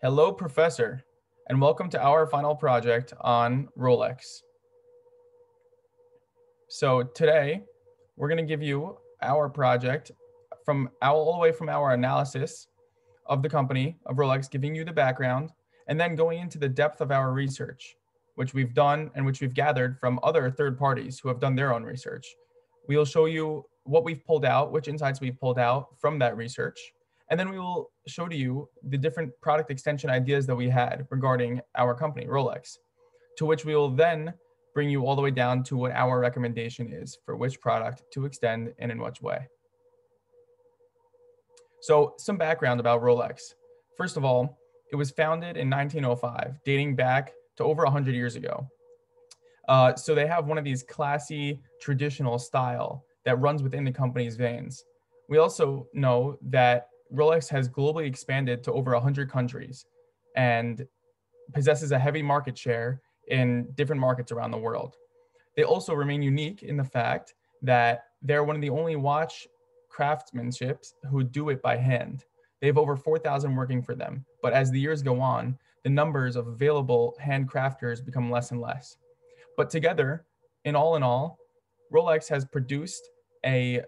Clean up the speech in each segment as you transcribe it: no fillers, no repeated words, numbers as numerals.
Hello, Professor, and welcome to our final project on Rolex. So today, we're going to give you our project from all the way from our analysis of the company of Rolex, giving you the background, and then going into the depth of our research, which we've done and which we've gathered from other third parties who have done their own research. We'll show you what we've pulled out, which insights we've pulled out from that research. And then we will show to you the different product extension ideas that we had regarding our company, Rolex, to which we will then bring you all the way down to what our recommendation is for which product to extend and in which way. So some background about Rolex. First of all, it was founded in 1905, dating back to over 100 years ago. So they have one of these classy, traditional style that runs within the company's veins. We also know that Rolex has globally expanded to over 100 countries and possesses a heavy market share in different markets around the world. They also remain unique in the fact that they're one of the only watch craftsmanships who do it by hand. They have over 4,000 working for them, but as the years go on, the numbers of available handcrafters become less and less. But together, in all, Rolex has produced a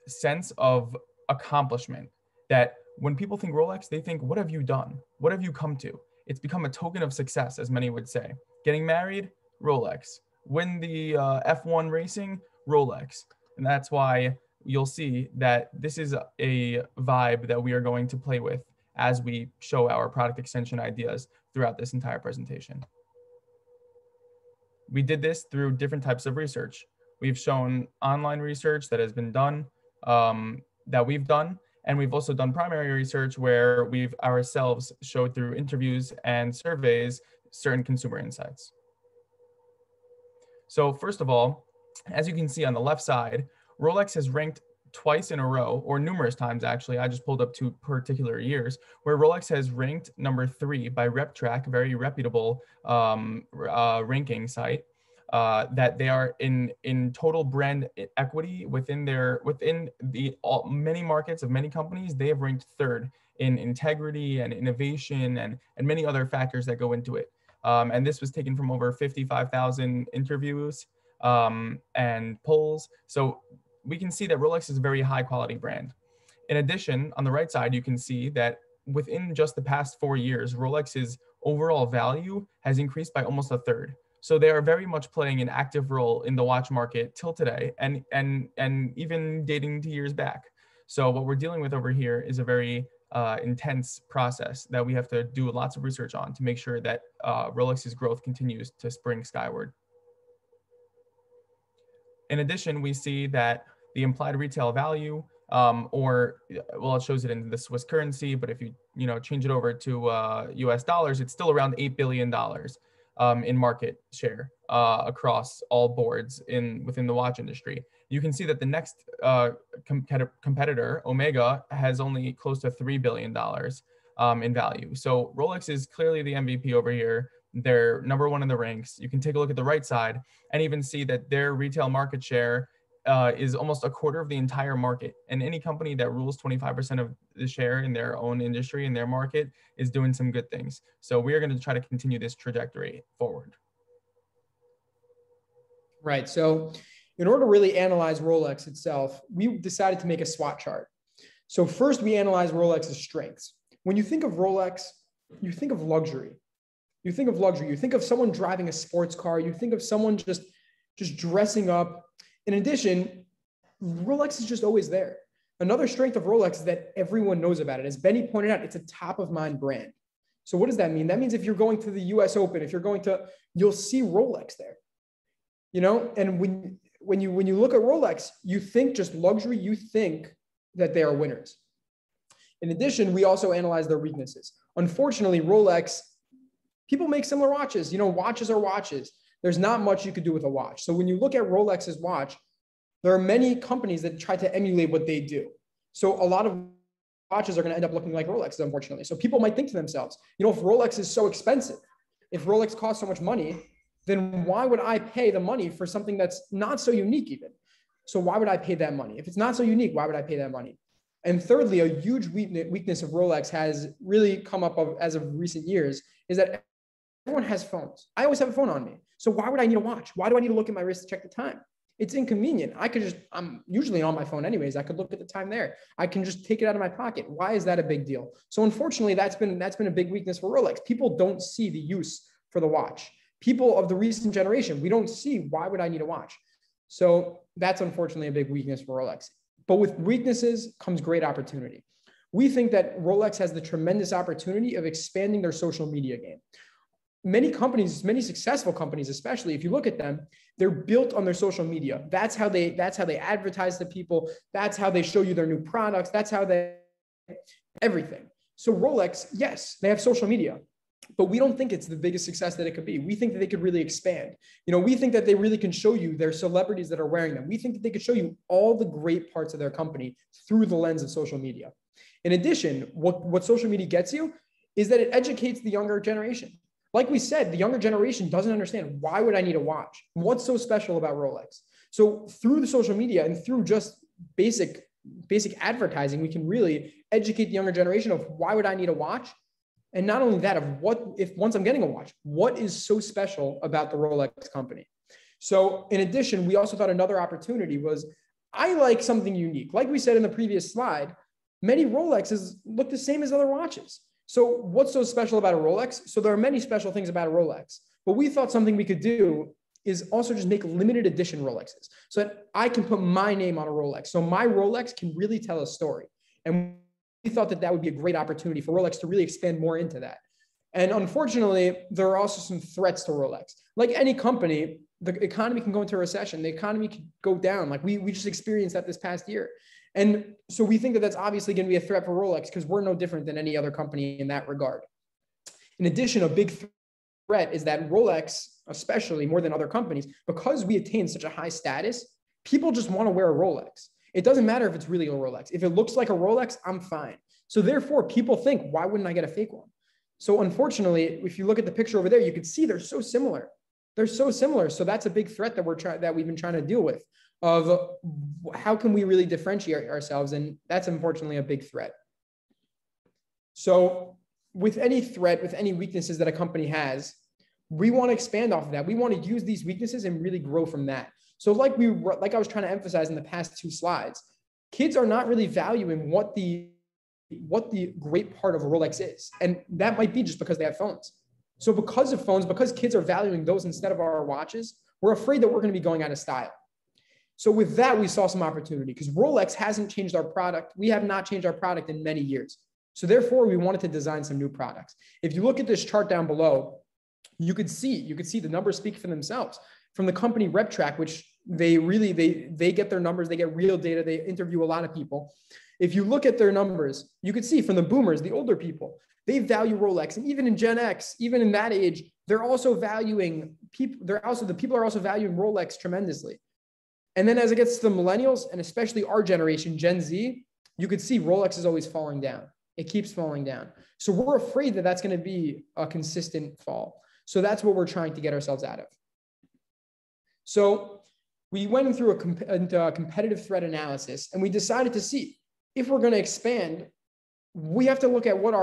sense of accomplishment that when people think Rolex, they think, what have you done? What have you come to? It's become a token of success, as many would say. Getting married, Rolex. Win the F1 racing, Rolex. And that's why you'll see that this is a vibe that we are going to play with as we show our product extension ideas throughout this entire presentation. We did this through different types of research. We've shown online research that has been done, that we've done, and we've also done primary research where we've ourselves showed through interviews and surveys certain consumer insights. So first of all, as you can see on the left side, Rolex has ranked twice in a row, or numerous times actually, I just pulled up 2 particular years, where Rolex has ranked number 3 by RepTrak, a very reputable ranking site, that they are in total brand equity within many markets of many companies. They have ranked 3rd in integrity and innovation and many other factors that go into it. And this was taken from over 55,000 interviews and polls. So we can see that Rolex is a very high quality brand. In addition, on the right side, you can see that within just the past 4 years, Rolex's overall value has increased by almost 1/3. So they are very much playing an active role in the watch market till today, and even dating to years back. So what we're dealing with over here is a very intense process that we have to do lots of research on to make sure that Rolex's growth continues to spring skyward. In addition, we see that the implied retail value, it shows it in the Swiss currency, but if you change it over to US dollars, it's still around $8 billion in market share across all boards within the watch industry. You can see that the next competitor, Omega, has only close to $3 billion in value. So Rolex is clearly the MVP over here. They're number 1 in the ranks. You can take a look at the right side and even see that their retail market share is almost 1/4 of the entire market. And any company that rules 25% of the share in their own industry, in their market, is doing some good things. So we are going to try to continue this trajectory forward. Right. So in order to really analyze Rolex itself, we decided to make a SWOT chart. So first we analyze Rolex's strengths. When you think of Rolex, you think of luxury. You think of luxury. You think of someone driving a sports car. You think of someone just dressing up. In addition, Rolex is just always there. Another strength of Rolex is that everyone knows about it. As Benny pointed out, it's a top of mind brand. So what does that mean? That means if you're going to the US Open, you'll see Rolex there. And when you look at Rolex, you think just luxury, you think that they are winners. In addition, we also analyze their weaknesses. Unfortunately, Rolex, people make similar watches. Watches are watches. There's not much you could do with a watch. So when you look at Rolex's watch, there are many companies that try to emulate what they do. So a lot of watches are going to end up looking like Rolex, unfortunately. So people might think to themselves, if Rolex is so expensive, if Rolex costs so much money, then why would I pay the money for something that's not so unique even? So why would I pay that money? If it's not so unique, why would I pay that money? And thirdly, a huge weakness of Rolex has really come up as of recent years is that everyone has phones. I always have a phone on me. So why would I need a watch? Why do I need to look at my wrist to check the time? It's inconvenient. I'm usually on my phone anyways. I could look at the time there. I can just take it out of my pocket. Why is that a big deal? So unfortunately, that's been a big weakness for Rolex. People don't see the use for the watch. People of the recent generation, we don't see why would I need a watch? So that's unfortunately a big weakness for Rolex. But with weaknesses comes great opportunity. We think that Rolex has the tremendous opportunity of expanding their social media game. Many companies, many successful companies, especially if you look at them, they're built on their social media. That's how they advertise to people. That's how they show you their new products. That's how they everything. So Rolex, yes, they have social media, but we don't think it's the biggest success that it could be. We think that they could really expand. We think that they really can show you their celebrities that are wearing them. We think that they could show you all the great parts of their company through the lens of social media. In addition, what social media gets you is that it educates the younger generation. Like we said, the younger generation doesn't understand, why would I need a watch? What's so special about Rolex? So through the social media and through just basic advertising, we can really educate the younger generation of why would I need a watch? And not only that, of once I'm getting a watch, what is so special about the Rolex company? So in addition, we also thought another opportunity was, I like something unique. Like we said in the previous slide, many Rolexes look the same as other watches. So what's so special about a Rolex? So there are many special things about a Rolex, but we thought something we could do is also just make limited edition Rolexes so that I can put my name on a Rolex. So my Rolex can really tell a story. And we thought that would be a great opportunity for Rolex to really expand more into that. And unfortunately, there are also some threats to Rolex. Like any company, the economy can go into a recession. The economy can go down. Like we just experienced that this past year. And so we think that that's obviously going to be a threat for Rolex because we're no different than any other company in that regard. In addition, a big threat is that Rolex, especially more than other companies, because we attain such a high status, people just want to wear a Rolex. It doesn't matter if it's really a Rolex. If it looks like a Rolex, I'm fine. So therefore, people think, why wouldn't I get a fake one? So unfortunately, if you look at the picture over there, you can see they're so similar. They're so similar. So that's a big threat that we've been trying to deal with, of how can we really differentiate ourselves? And that's unfortunately a big threat. So with any threat, with any weaknesses that a company has, we want to expand off of that. We want to use these weaknesses and really grow from that. So like I was trying to emphasize in the past two slides, kids are not really valuing what the great part of a Rolex is. And that might be just because they have phones. So because of phones, because kids are valuing those instead of our watches, we're afraid that we're going to be going out of style. So with that, we saw some opportunity because Rolex hasn't changed our product. We have not changed our product in many years. So therefore, we wanted to design some new products. If you look at this chart down below, you could see the numbers speak for themselves. From the company RepTrack, which they get their numbers, they get real data, they interview a lot of people. If you look at their numbers, you could see from the boomers, the older people, they value Rolex. And even in Gen X, even in that age, they're also valuing people. The people are also valuing Rolex tremendously. And then as it gets to the millennials, and especially our generation, Gen Z, you could see Rolex is always falling down. It keeps falling down. So we're afraid that that's going to be a consistent fall. So that's what we're trying to get ourselves out of. So we went through a competitive threat analysis, and we decided to see if we're going to expand, we have to look at what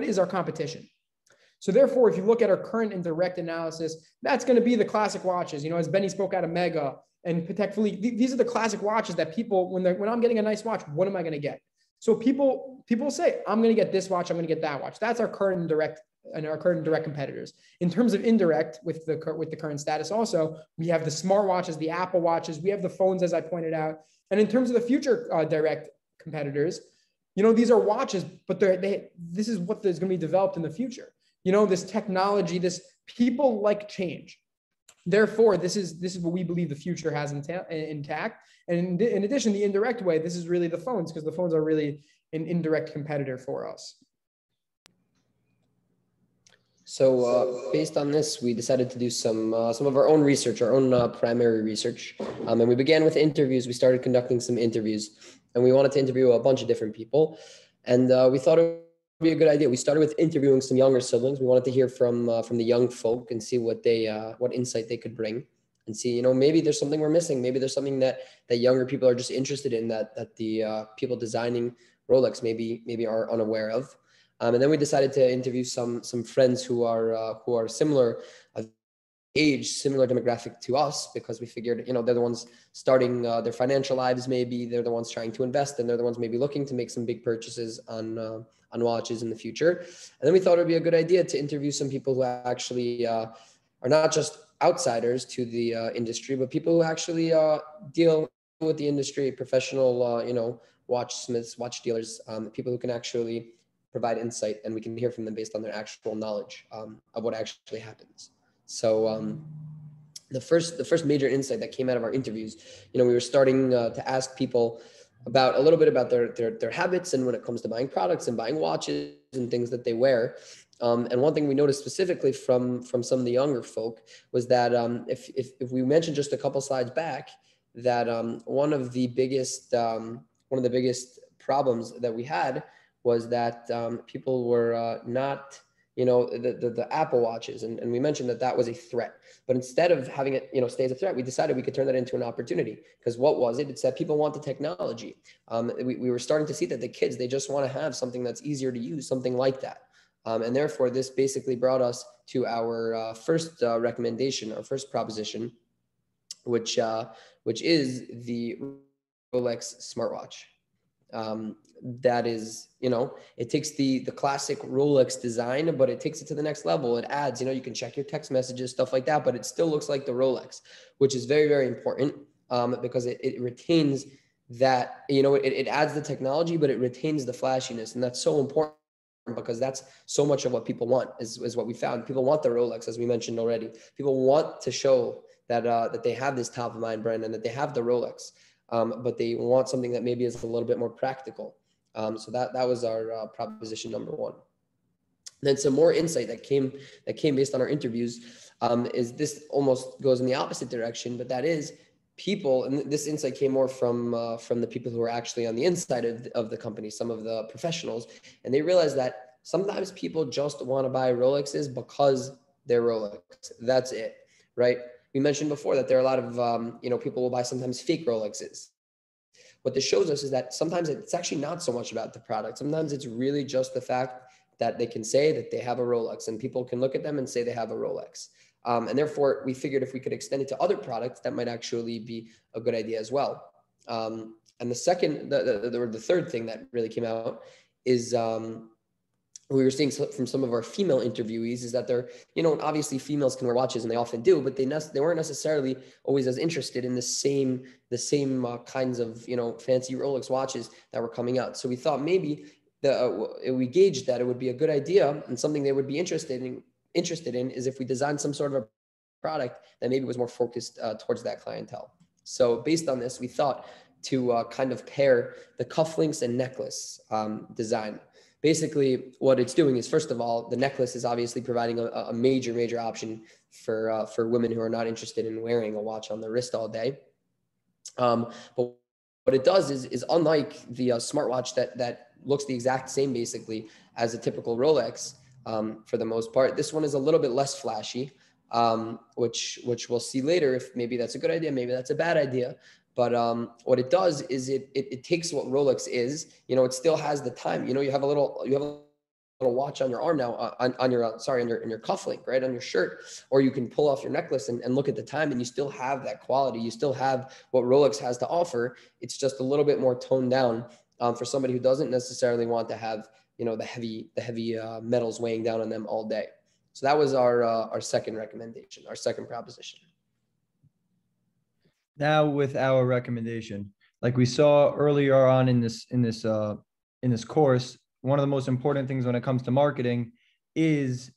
is our competition. So therefore, if you look at our current and direct analysis, that's going to be the classic watches. As Benny spoke out of Mega and Patek Philippe, these are the classic watches that people, when I'm getting a nice watch, what am I going to get? So people say, I'm going to get this watch, I'm going to get that watch. That's our current and direct competitors. In terms of indirect, with the current status also, we have the smartwatches, the Apple watches, we have the phones, as I pointed out. And in terms of the future direct competitors, these are watches, but this is what is going to be developed in the future. This technology, people like change. Therefore, this is what we believe the future has intact. And in addition, the indirect way, this is really the phones, because the phones are really an indirect competitor for us. So based on this, we decided to do some of our own research, our own primary research. And we began with interviews. We started conducting some interviews, and we wanted to interview a bunch of different people. And we thought it would be a good idea. We started with interviewing some younger siblings. We wanted to hear from the young folk and see what insight they could bring. and see, you know, maybe there's something we're missing. Maybe there's something that younger people are just interested in that the people designing Rolex maybe are unaware of. And then we decided to interview some friends who are similar age, similar demographic to us, because we figured, you know, they're the ones starting their financial lives. Maybe they're the ones trying to invest, and they're the ones maybe looking to make some big purchases on watches in the future. And then we thought it would be a good idea to interview some people who actually are not just outsiders to the industry, but people who actually deal with the industry, professional, you know, watchsmiths, watch dealers, people who can actually provide insight, and we can hear from them based on their actual knowledge of what actually happens. So the first major insight that came out of our interviews, you know, we were starting to ask people about a little bit about their habits, and when it comes to buying products and buying watches and things that they wear. And one thing we noticed specifically from some of the younger folk was that if we mentioned just a couple slides back that one of the biggest problems that we had was that people were not, you know, the Apple watches, and we mentioned that was a threat. But instead of having it, you know, stay as a threat, we decided we could turn that into an opportunity. Because what was it? It's that people want the technology. We were starting to see that the kids, they just want to have something that's easier to use, something like that. And therefore, this basically brought us to our first recommendation, our first proposition, which is the Rolex smartwatch. That is, you know, it takes the classic Rolex design, but it takes it to the next level. It adds, you know, you can check your text messages, stuff like that, but it still looks like the Rolex, which is very, very important because it retains that, you know, it adds the technology, but it retains the flashiness. And that's so important because that's so much of what people want is what we found. People want the Rolex, as we mentioned already. People want to show that that they have this top of mind brand and that they have the Rolex, but they want something that maybe is a little bit more practical. So that was our proposition number one. Then some more insight that came based on our interviews is this almost goes in the opposite direction, but that is people, and this insight came more from the people who are actually on the inside of the company, some of the professionals, and they realized that sometimes people just want to buy Rolexes because they're Rolex. That's it, right? We mentioned before that there are a lot of you know, people will buy sometimes fake Rolexes. What this shows us is that sometimes it's actually not so much about the product. Sometimes it's really just the fact that they can say that they have a Rolex, and people can look at them and say they have a Rolex. And therefore, we figured if we could extend it to other products, that might actually be a good idea as well. And the third thing that really came out is we were seeing from some of our female interviewees is that they're, you know, obviously females can wear watches, and they often do, but they weren't necessarily always as interested in the same kinds of, you know, fancy Rolex watches that were coming out. So we thought maybe we gauged that it would be a good idea, and something they would be interested in is if we designed some sort of a product that maybe was more focused towards that clientele. So based on this, we thought to kind of pair the cufflinks and necklace design. Basically, what it's doing is, first of all, the necklace is obviously providing a major option for women who are not interested in wearing a watch on their wrist all day. But what it does is unlike the smartwatch that looks the exact same basically as a typical Rolex, for the most part, this one is a little bit less flashy, which we'll see later if maybe that's a good idea, maybe that's a bad idea. But what it does is it takes what Rolex is, you know, it still has the time. You know, you have a little watch on your arm now, on your cufflink, right, on your shirt, or you can pull off your necklace and look at the time, and you still have that quality. You still have what Rolex has to offer. It's just a little bit more toned down for somebody who doesn't necessarily want to have, you know, the heavy metals weighing down on them all day. So that was our second recommendation, our second proposition. Now with our recommendation, like we saw earlier on in this course, one of the most important things when it comes to marketing is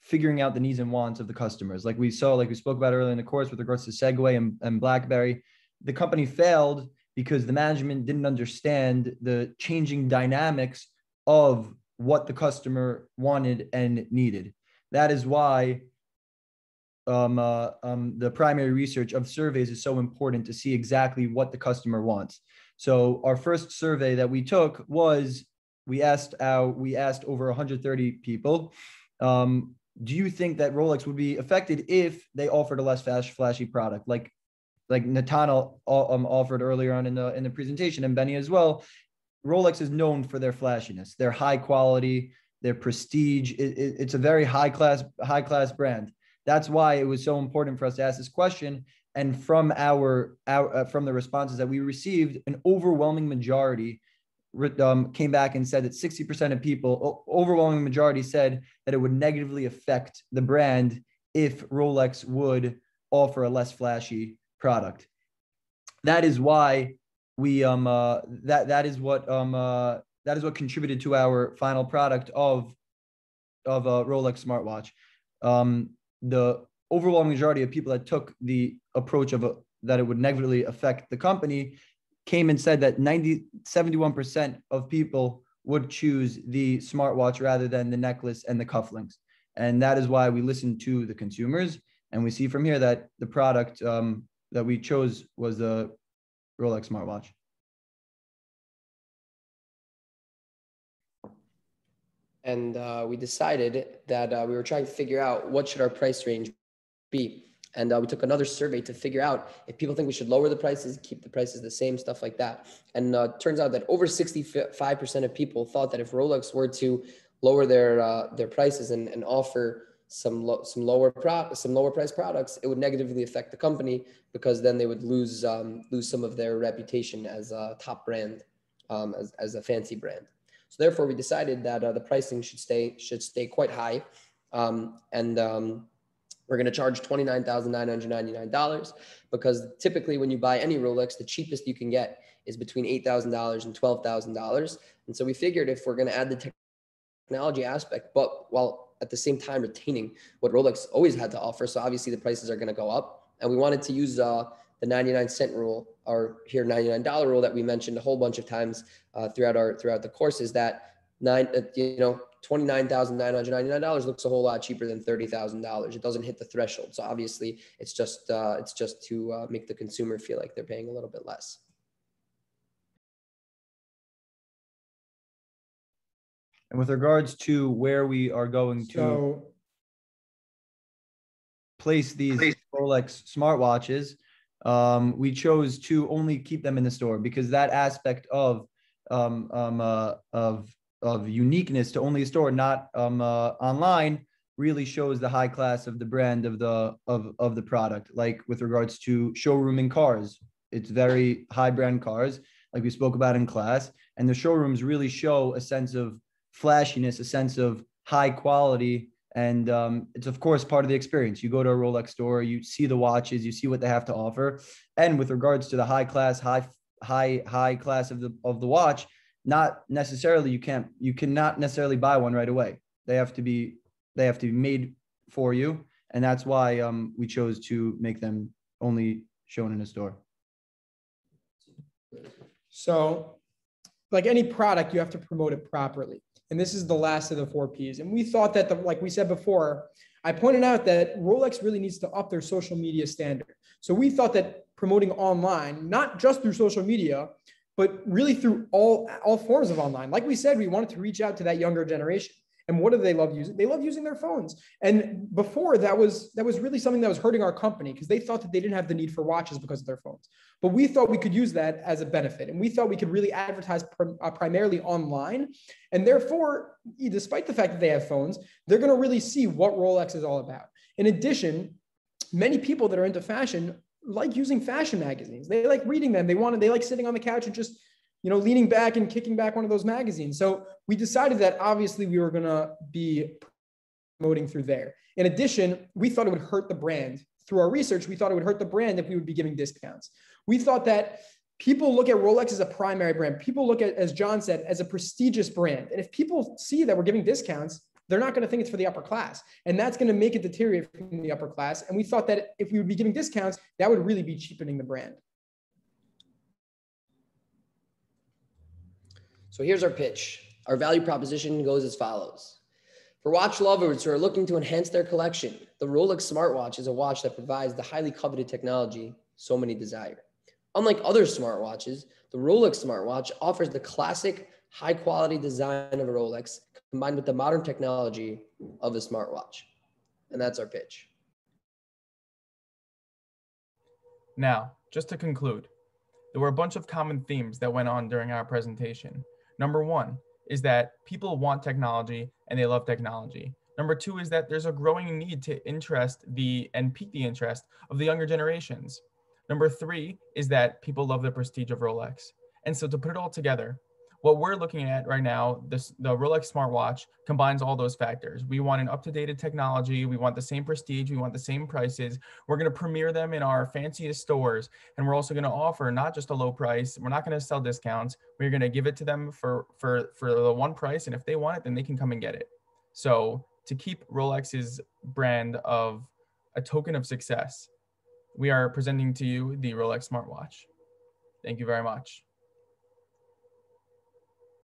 figuring out the needs and wants of the customers. Like we spoke about earlier in the course with regards to Segway and BlackBerry, the company failed because the management didn't understand the changing dynamics of what the customer wanted and needed. That is why the primary research of surveys is so important to see exactly what the customer wants. So our first survey that we took was we asked over 130 people do you think that Rolex would be affected if they offered a less flashy product, like Nathaniel offered earlier on in the presentation, and Benny as well? Rolex is known for their flashiness, their high quality, their prestige. It's a very high class brand. That's why it was so important for us to ask this question. And from from the responses that we received, an overwhelming majority came back and said that 60% of people, overwhelming majority, said that it would negatively affect the brand if Rolex would offer a less flashy product. That is why we that is what contributed to our final product of a Rolex smartwatch. The overwhelming majority of people that took the approach of that it would negatively affect the company came and said that 71% of people would choose the smartwatch rather than the necklace and the cufflinks. And that is why we listened to the consumers. And we see from here that the product that we chose was the Rolex smartwatch. And we decided that we were trying to figure out what should our price range be. And we took another survey to figure out if people think we should lower the prices, keep the prices the same, stuff like that. And turns out that over 65% of people thought that if Rolex were to lower their prices and offer some lower price products, it would negatively affect the company, because then they would lose some of their reputation as a top brand, as a fancy brand. So therefore, we decided that the pricing should stay quite high, we're going to charge $29,999, because typically when you buy any Rolex, the cheapest you can get is between $8,000 and $12,000. And so we figured if we're going to add the technology aspect, but while at the same time retaining what Rolex always had to offer, so obviously the prices are going to go up. And we wanted to use the 99-cent rule, or here $99 rule that we mentioned a whole bunch of times throughout the course, is that $29,999 looks a whole lot cheaper than $30,000. It doesn't hit the threshold. So obviously it's just to make the consumer feel like they're paying a little bit less. And with regards to where we are going to place these Rolex smartwatches, we chose to only keep them in the store, because that aspect of uniqueness to only a store, not online, really shows the high class of the brand of the product. Like with regards to showrooming cars, it's very high brand cars, like we spoke about in class, and the showrooms really show a sense of flashiness, a sense of high quality. And it's of course part of the experience. You go to a Rolex store, you see the watches, you see what they have to offer. And with regards to the high class of the watch, not necessarily you cannot necessarily buy one right away. They have to be made for you. And that's why we chose to make them only shown in a store. So like any product, you have to promote it properly. And this is the last of the 4 Ps. And we thought that, like we said before, I pointed out that Rolex really needs to up their social media standard. So we thought that promoting online, not just through social media, but really through all forms of online. Like we said, we wanted to reach out to that younger generation. And what do they love using? They love using their phones. And before that was really something that was hurting our company, because they thought that they didn't have the need for watches because of their phones. But we thought we could use that as a benefit. And we thought we could really advertise primarily online. And therefore, despite the fact that they have phones, they're going to really see what Rolex is all about. In addition, many people that are into fashion like using fashion magazines. They like reading them. They like sitting on the couch and just, leaning back and kicking back one of those magazines. So we decided that obviously we were going to be promoting through there. In addition, we thought it would hurt the brand. Through our research, we thought it would hurt the brand if we would be giving discounts. We thought that people look at Rolex as a primary brand. People look at, as John said, as a prestigious brand. And if people see that we're giving discounts, they're not going to think it's for the upper class. And that's going to make it deteriorate from the upper class. And we thought that if we would be giving discounts, that would really be cheapening the brand. So here's our pitch. Our value proposition goes as follows. For watch lovers who are looking to enhance their collection, the Rolex smartwatch is a watch that provides the highly coveted technology so many desire. Unlike other smartwatches, the Rolex smartwatch offers the classic high quality design of a Rolex combined with the modern technology of a smartwatch. And that's our pitch. Now, just to conclude, there were a bunch of common themes that went on during our presentation. Number one is that people want technology and they love technology. Number two is that there's a growing need to pique the interest of the younger generations. Number three is that people love the prestige of Rolex. And so to put it all together, what we're looking at right now, the Rolex smartwatch combines all those factors. We want an up-to-date technology. We want the same prestige. We want the same prices. We're going to premiere them in our fanciest stores. And we're also going to offer not just a low price. We're not going to sell discounts. We're going to give it to them for the one price. And if they want it, then they can come and get it. So to keep Rolex's brand of a token of success, we are presenting to you the Rolex smartwatch. Thank you very much.